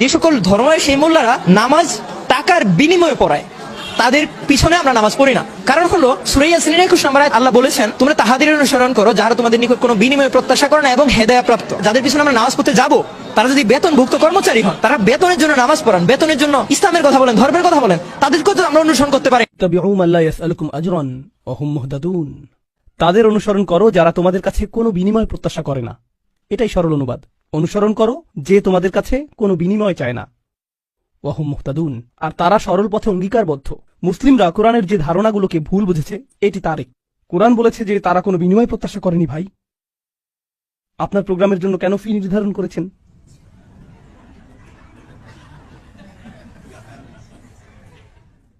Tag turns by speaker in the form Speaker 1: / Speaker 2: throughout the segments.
Speaker 1: যে সকল ধর্মের সেই মোল্লারা নামাজ টাকার বিনিময়ে পড়ায়, তাদের পিছনে আমরা নামাজ পড়ি না। কারণ হলো সূরা ইয়াসিনের 21 নম্বর আয়াত আল্লাহ বলেছেন, তোমরা তাহাদের অনুসরণ করো যারা তোমাদের নিকট কোনো বিনিময় প্রত্যাশা করে না এবং হেদায়েত প্রাপ্ত। যাদের পিছনে আমরা নামাজ পড়তে যাব, তারা যদি বেতনভুক্ত কর্মচারী হন, তারা বেতনের জন্য নামাজ পড়ান, বেতনের জন্য ইসলামের কথা বলেন, ধর্মের কথা বলেন, তাদেরকে তো আমরা অনুসরণ করতে পারি।
Speaker 2: তাবিউ মান লা ইয়াসআলুকুম আজরান ওয়া হুম মুহতাদুন। তাদের অনুসরণ করো যারা তোমাদের কাছে কোনো বিনিময় প্রত্যাশা করে না। এটাই সরল অনুবাদ। অনুসরণ করো যে তোমাদের কাছে কোনো বিনিময় চায় না। ওয়া হুম মুহতাদুন, আর তারা সরল পথে অঙ্গীকারবদ্ধ। মুসলিমরা কোরআনের যে ধারণাগুলোকে ভুল বুঝেছে, এটি তারই। কোরআন বলেছে যে তারা কোনো বিনিময় প্রত্যাশা করেনি। ভাই, আপনার প্রোগ্রামের জন্য কেন ফি নির্ধারণ করেছেন?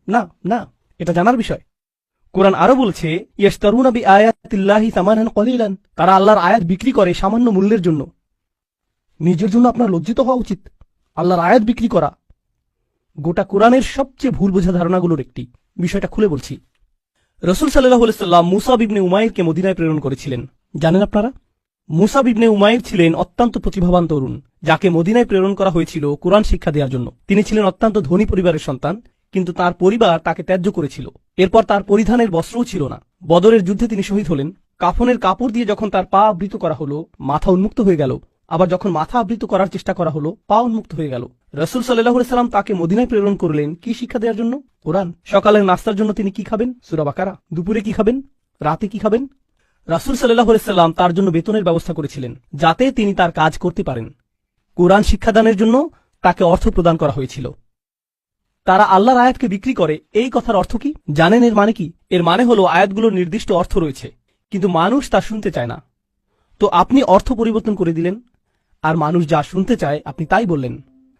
Speaker 2: না না, এটা জানার বিষয়। কোরআন আরো বলছে, ইয়াশতারুনা বিআয়াতিল্লাহি সামানান কলিলান। তারা আল্লাহর আয়াত বিক্রি করে সামান্য মূল্যের জন্য। নিজের জন্য আপনার লজ্জিত হওয়া উচিত। আল্লাহর আয়াত বিক্রি করা গোটা কোরআনের সবচেয়ে ভুল বোঝা ধারণাগুলোর একটি। বিষয়টা খুলে বলছি। রাসূল সাল্লাল্লাহু আলাইহি ওয়াসাল্লাম মুসাব ইবনে উমাইরকে মদিনায় প্রেরণ করেছিলেন। জানেন আপনারা? মুসাব ইবনে উমাইর ছিলেন অত্যন্ত প্রতিভাবান তরুণ, যাকে মদিনায় প্রেরণ করা হয়েছিল কোরআন শিক্ষা দেওয়ার জন্য। তিনি ছিলেন অত্যন্ত ধনী পরিবারের সন্তান, কিন্তু তার পরিবার তাকে ত্যায্য করেছিল। এরপর তার পরিধানের বস্ত্রও ছিল না। বদরের যুদ্ধে তিনি শহীদ হলেন। কাফনের কাপড় দিয়ে যখন তার পা আবৃত করা হলো, মাথা উন্মুক্ত হয়ে গেল। আবার যখন মাথা আবৃত করার চেষ্টা করা হলো, পা উন্মুক্ত হয়ে গেল। রাসূল সাল্লাল্লাহু আলাইহি ওয়াসাল্লাম তাকে মদিনায় প্রেরণ করলেন কি শিক্ষা দেওয়ার জন্য? কোরআন। সকালের নাস্তার জন্য তিনি কি খাবেন? সূরা বাকারা। দুপুরে কি খাবেন? রাতে কি খাবেন? রাসূল সাল্লাল্লাহু আলাইহি ওয়াসাল্লাম তার জন্য বেতনের ব্যবস্থা করেছিলেন, যাতে তিনি তার কাজ করতে পারেন। কোরআন শিক্ষাদানের জন্য তাকে অর্থ প্রদান করা হয়েছিল। তারা আল্লাহর আয়াতকে বিক্রি করে, এই কথার অর্থ কি জানেন? এর মানে কি? এর মানে হলো আয়াতগুলোর নির্দিষ্ট অর্থ রয়েছে, কিন্তু মানুষ তা শুনতে চায় না। তো আপনি অর্থ পরিবর্তন করে দিলেন, আর মানুষ যা শুনতে চায় আপনি তাই বললেন,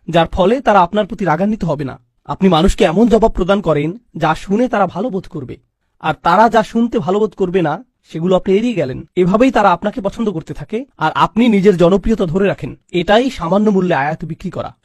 Speaker 2: যার ফলে তারা আপনার প্রতি রাগান্বিত হবে না। আপনি মানুষকে এমন জবাব প্রদান করেন যা শুনে তারা ভালো বোধ করবে, আর তারা যা শুনতে ভালো বোধ করবে না সেগুলো আপনি এড়িয়ে গেলেন। এভাবেই তারা আপনাকে পছন্দ করতে থাকে, আর আপনি নিজের জনপ্রিয়তা ধরে রাখেন। এটাই সামান্য মূল্যে আয়াত বিক্রি করা।